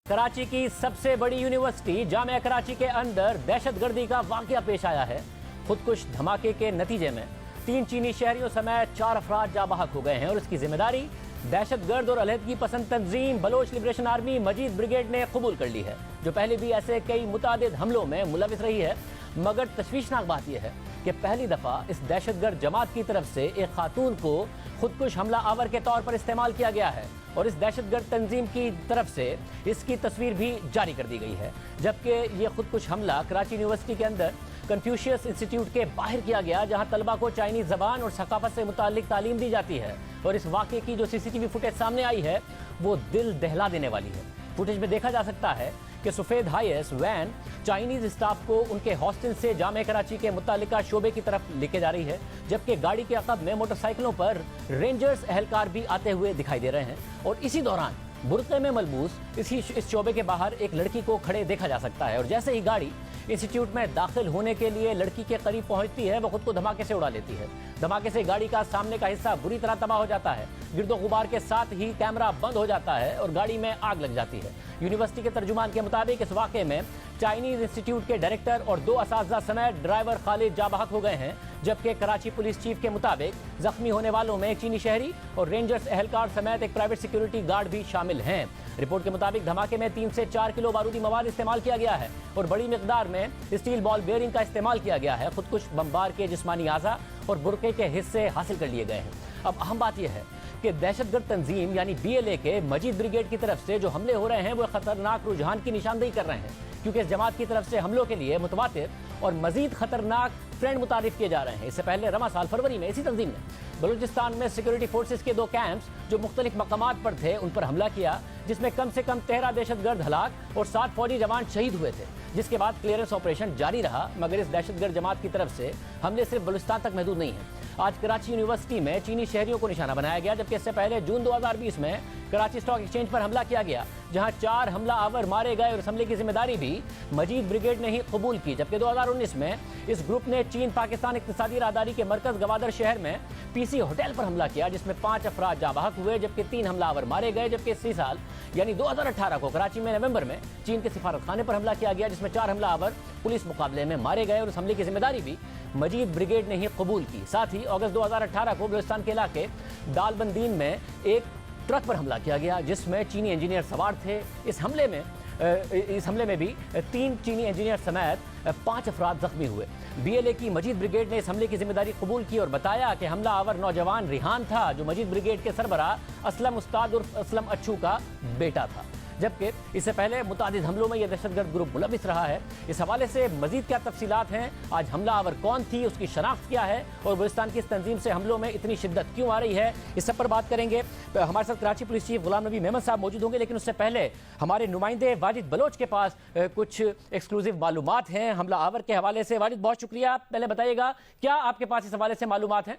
कराची की सबसे बड़ी यूनिवर्सिटी जामिया कराची के अंदर दहशतगर्दी का वाकया पेश आया है। खुदकुश धमाके के नतीजे में 3 चीनी शहरियों समेत 4 अफराद जाँ बहक हो गए हैं और इसकी जिम्मेदारी दहशतगर्द और अलहदगी पसंद तंजीम बलोच लिबरेशन आर्मी मजीद ब्रिगेड ने कबूल कर ली है, जो पहले भी ऐसे कई मुतादिद हमलों में मुलविस रही है। मगर तशवीशनाक बात यह है कि पहली दफ़ा इस दहशतगर्द जमात की तरफ से एक खातून को खुदकुश हमला आवर के तौर पर इस्तेमाल किया गया है और इस दहशतगर्द तंजीम की तरफ से इसकी तस्वीर भी जारी कर दी गई है। जबकि ये खुदकुश हमला कराची यूनिवर्सिटी के अंदर कन्फ्यूशियस इंस्टीट्यूट के बाहर किया गया, जहां तलबा को चाइनीज ज़बान और सकाफत से मुताल्लिक तालीम दी जाती है। और इस वाक़े की जो सीसीटीवी फुटेज सामने आई है वो दिल दहला देने वाली है। फुटेज में देखा जा सकता है कि सफ़ेद हाईएस वैन चाइनीज स्टाफ को उनके हॉस्टल से जामे कराची के मुतालिका शोबे की तरफ लेके जा रही है, जबकि गाड़ी के अक़ब में मोटरसाइकिलों पर रेंजर्स एहलकार भी आते हुए दिखाई दे रहे हैं। और इसी दौरान बुरक़े में मलबूस इस शोबे के बाहर एक लड़की को खड़े देखा जा सकता है और जैसे ही गाड़ी इंस्टीट्यूट में दाखिल होने के लिए लड़की के करीब पहुंचती है, वो खुद को धमाके से उड़ा लेती है। धमाके से गाड़ी का सामने का हिस्सा बुरी तरह तबाह हो जाता है। गिरदो गुबार के साथ ही कैमरा बंद हो जाता है और गाड़ी में आग लग जाती है। यूनिवर्सिटी के तर्जुमान के मुताबिक इस वाक़े में चाइनीज इंस्टीट्यूट के डायरेक्टर और 2 असातिज़ा समेत ड्राइवर खालिद जाँ बहक हो गए हैं, जबकि कराची पुलिस चीफ के मुताबिक जख्मी होने वालों में एक चीनी शहरी और रेंजर्स एहलकार समेत एक प्राइवेट सिक्योरिटी गार्ड भी शामिल हैं। रिपोर्ट के मुताबिक धमाके में 3 से 4 किलो बारूदी मवाद इस्तेमाल किया गया है और बड़ी मिकदार में स्टील बॉल बेयरिंग का इस्तेमाल किया गया है। खुदकुश बमबार के जिस्मानी आज़ा और बुरक़े के हिस्से हासिल कर लिए गए हैं। अब अहम बात यह है कि दहशतगर्द तंजीम यानी BLA के मजीद ब्रिगेड की तरफ से जो हमले हो रहे हैं वो खतरनाक रुझान की निशानदेही कर रहे हैं, क्योंकि इस जमात की तरफ से हमलों के लिए मुतवातिर और मजीद खतरनाक ट्रेंड मुतारिफ किए जा रहे हैं। इससे पहले रवा साल फरवरी में इसी तंजीम ने बलूचिस्तान में सिक्योरिटी फोर्सेस के 2 कैंप्स जो मुख्तलिफ मकामात पर थे उन पर हमला किया, जिसमें कम से कम 13 दहशतगर्द हलाक और 7 फौजी जवान शहीद हुए थे, जिसके बाद क्लियरेंस ऑपरेशन जारी रहा। मगर इस दहशतगर्द जमात की तरफ से हमले सिर्फ बलूचिस्तान तक महदूद नहीं है। आज कराची यूनिवर्सिटी में चीनी शहरियों को निशाना बनाया गया, जबकि इससे पहले जून 2020 में कराची स्टॉक एक्सचेंज पर हमला किया गया, जहां 4 हमला आवर मारे गए और इस हमले की जिम्मेदारी भी मजीद ब्रिगेड ने ही कबूल की। जबकि 2019 में इस ग्रुप ने चीन पाकिस्तान इक्तिसादी राहदारी के मरकज गवादर शहर में PC होटल पर हमला किया, जिसमें 5 अफराद जाँ बहक हुए, जबकि 3 हमलावर मारे गए। जबकि इसी साल यानी 2018 को कराची में नवंबर में चीन के सिफारतखाने पर हमला किया गया, जिसमें 4 हमलावर पुलिस मुकाबले में मारे गए और इस हमले की जिम्मेदारी भी मजीद ब्रिगेड ने ही कबूल की। साथ ही अगस्त 2018 को बलूचिस्तान के इलाके दालबंदीन में एक ट्रक पर हमला किया गया, जिसमें चीनी इंजीनियर सवार थे। इस हमले में भी 3 चीनी इंजीनियर समेत 5 अफराद जख्मी हुए। BLA की मजीद ब्रिगेड ने इस हमले की जिम्मेदारी कबूल की और बताया कि हमला आवर नौजवान रिहान था, जो मजीद ब्रिगेड के सरबराह असलम उस्ताद उर्फ असलम अच्छू का बेटा था। जबकि इससे पहले मुतादिद हमलों में यह दहशतगर्द ग्रुप मुलविस रहा है। इस हवाले से मजीद क्या तफसीलात हैं, आज हमला आवर कौन थी, उसकी शनाख्त क्या है और बलूचिस्तान की इस तंजीम से हमलों में इतनी शिद्दत क्यों आ रही है, इस सब पर बात करेंगे। हमारे साथ कराची पुलिस चीफ गुलाम नबी मेमन साहब मौजूद होंगे, लेकिन उससे पहले हमारे नुमाइंदे वाजिद बलोच के पास कुछ एक्सक्लूसिव मालूमात हैं हमला आवर के हवाले से। वाजिद, बहुत शुक्रिया। पहले बताइएगा क्या आपके पास इस हवाले से मालूमात हैं?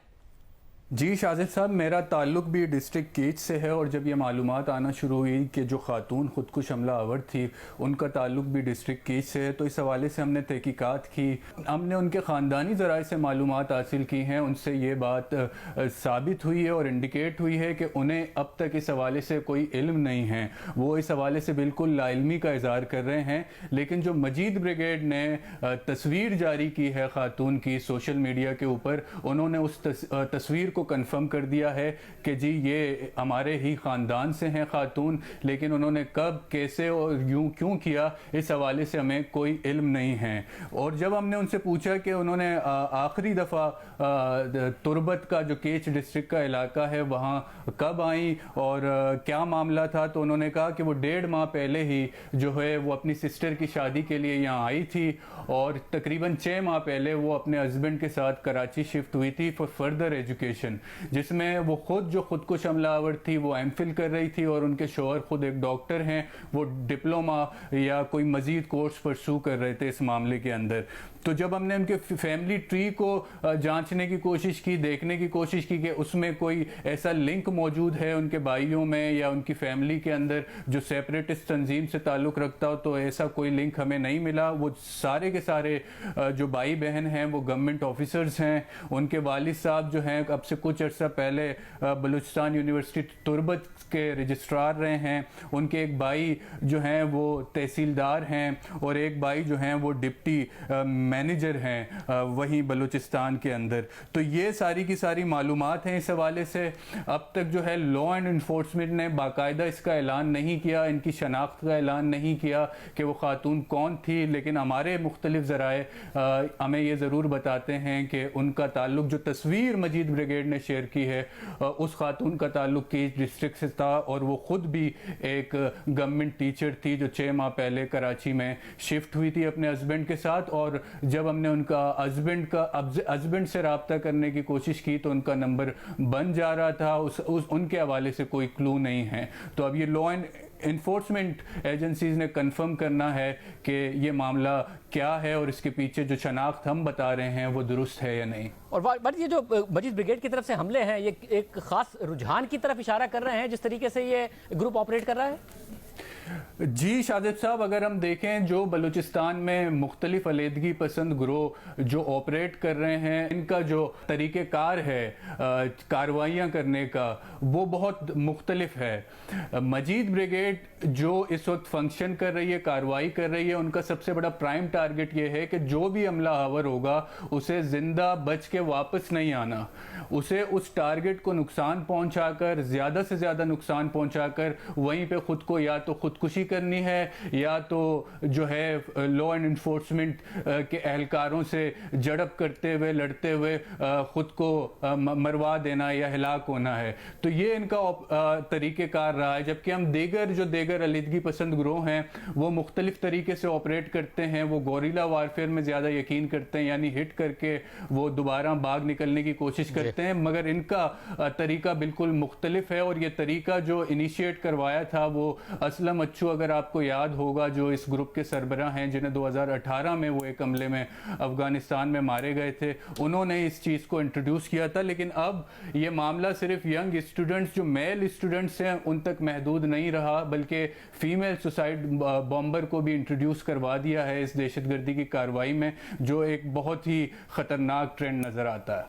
जी शाजिद साहब, मेरा ताल्लुक भी डिस्ट्रिक्ट कीच से है और जब ये मालूमात आना शुरू हुई कि जो खातून खुदकुश हमला आवर थी उनका ताल्लुक भी डिस्ट्रिक्ट कीच से है, तो इस हवाले से हमने तहकीकात की। हमने उनके ख़ानदानी ज़राए से मालूमात हासिल की हैं, उनसे ये बात साबित हुई है और इंडिकेट हुई है कि उन्हें अब तक इस हवाले से कोई इल्म नहीं है। वो इस हवाले से बिल्कुल लाइल्मी का इज़हार कर रहे हैं। लेकिन जो मजीद ब्रिगेड ने तस्वीर जारी की है खातून की सोशल मीडिया के ऊपर, उन्होंने उस तस्वीर को कंफर्म कर दिया है कि जी ये हमारे ही ख़ानदान से हैं खातून, लेकिन उन्होंने कब, कैसे और यूँ क्यों किया, इस हवाले से हमें कोई इल्म नहीं है। और जब हमने उनसे पूछा कि उन्होंने आखिरी दफ़ा तुरबत का जो केच डिस्ट्रिक्ट का इलाका है वहाँ कब आई और क्या मामला था, तो उन्होंने कहा कि वो 1.5 माह पहले ही जो है वो अपनी सिस्टर की शादी के लिए यहाँ आई थी और तकरीबन 6 माह पहले वो अपने हस्बैंड के साथ कराची शिफ्ट हुई थी फॉर फर्दर एजुकेशन, जिसमें वो खुद जो खुदकुश हमलावर थी वो MPhil कर रही थी और उनके शोहर खुद एक डॉक्टर हैं, वो डिप्लोमा या कोई मजीद कोर्स परसू कर रहे थे इस मामले के अंदर। तो जब हमने उनके फैमिली ट्री को जांचने की कोशिश की, देखने की कोशिश की कि उसमें कोई ऐसा लिंक मौजूद है उनके भाइयों में या उनकी फैमिली के अंदर जो सेपरेटिस्ट तंजीम से ताल्लुक़ रखता हो, तो ऐसा कोई लिंक हमें नहीं मिला। वो सारे के सारे जो भाई बहन हैं वो गवर्नमेंट ऑफिसर्स हैं, उनके वालिद साहब जो हैं अब से سے کچھ عرصہ پہلے بلوچستان یونیورسٹی تربت کے رجسٹرار رہے ہیں، ان کے ایک بھائی جو ہیں وہ تحصیلدار ہیں اور ایک بھائی جو ہیں وہ ڈپٹی مینیجر ہیں وہیں بلوچستان کے اندر. تو یہ ساری کی ساری معلومات ہیں اس حوالے سے. اب تک جو ہے لا اینڈ انفورسمنٹ نے باقاعدہ اس کا اعلان نہیں کیا، ان کی شناخت کا اعلان نہیں کیا کہ وہ خاتون کون تھی، لیکن ہمارے مختلف ذرائع ہمیں یہ ضرور بتاتے ہیں کہ ان کا تعلق، جو تصویر مجید بریگیڈ نے شیئر کی ہے، اس خاتون کا تعلق کیچ ڈسٹرکٹ سے تھا اور وہ خود بھی ایک گورنمنٹ ٹیچر تھی جو 6 ماہ پہلے کراچی میں شفٹ ہوئی تھی اپنے ہسبینڈ کے ساتھ. اور جب ہم نے ان کا ہسبینڈ سے رابطہ کرنے کی کوشش کی تو ان کا نمبر بند جا رہا تھا، ان کے حوالے سے کوئی کلو نہیں ہے. تو اب یہ لا اینڈ انفورسمنٹ ایجنسیز نے کنفرم کرنا ہے کہ یہ معاملہ کیا ہے اور اس کے پیچھے جو شناخت ہم بتا رہے ہیں وہ درست ہے یا نہیں. اور بٹ یہ جو مجید بریگیڈ کی طرف سے حملے ہیں یہ ایک خاص رجحان کی طرف اشارہ کر رہے ہیں جس طریقے سے یہ گروپ آپریٹ کر رہا ہے؟ جی شاذب صاحب، اگر ہم دیکھیں جو بلوچستان میں مختلف علیحدگی پسند گروہ جو آپریٹ کر رہے ہیں، ان کا جو طریقہ کار ہے کارروائیاں کرنے کا وہ بہت مختلف ہے. مجید بریگیڈ جو اس وقت فنکشن کر رہی ہے، کارروائی کر رہی ہے، ان کا سب سے بڑا پرائم ٹارگٹ یہ ہے کہ جو بھی حملہ آور ہوگا اسے زندہ بچ کے واپس نہیں آنا، اسے اس ٹارگٹ کو نقصان پہنچا کر، زیادہ سے زیادہ نقصان پہنچا کر وہیں پہ خود کو یا تو خودکشی کرنی ہے یا تو جو ہے لا اینڈ انفورسمنٹ کے اہلکاروں سے جڑپ کرتے ہوئے، لڑتے ہوئے خود کو مروا دینا یا ہلاک ہونا ہے. تو یہ ان کا طریقہ کار رہا ہے. جبکہ ہم دیگر علیحدگی پسند گروہ ہیں وہ مختلف طریقے سے آپریٹ کرتے ہیں. وہ گوریلا وارفیئر میں زیادہ یقین کرتے ہیں، یعنی ہٹ کر کے وہ دوبارہ بھاگ نکلنے کی کوشش کرتے ہیں، مگر ان کا طریقہ بالکل مختلف ہے. اور یہ طریقہ جو انیشیٹ کروایا تھا وہ اسلم اچو، اگر آپ کو یاد ہوگا، جو اس گروپ کے سربراہ ہیں جنہیں 2018 میں وہ ایک حملے میں افغانستان میں مارے گئے تھے، انہوں نے اس چیز کو انٹروڈیوس کیا تھا. لیکن اب یہ معاملہ صرف ینگ اسٹوڈنٹس، جو میل اسٹوڈنٹس ہیں، ان تک محدود نہیں رہا، بلکہ فیمیل سوسائڈ بامبر کو بھی انٹروڈیوس کروا دیا ہے اس دہشت گردی کی کارروائی میں، جو ایک بہت ہی خطرناک ٹرینڈ نظر آتا ہے.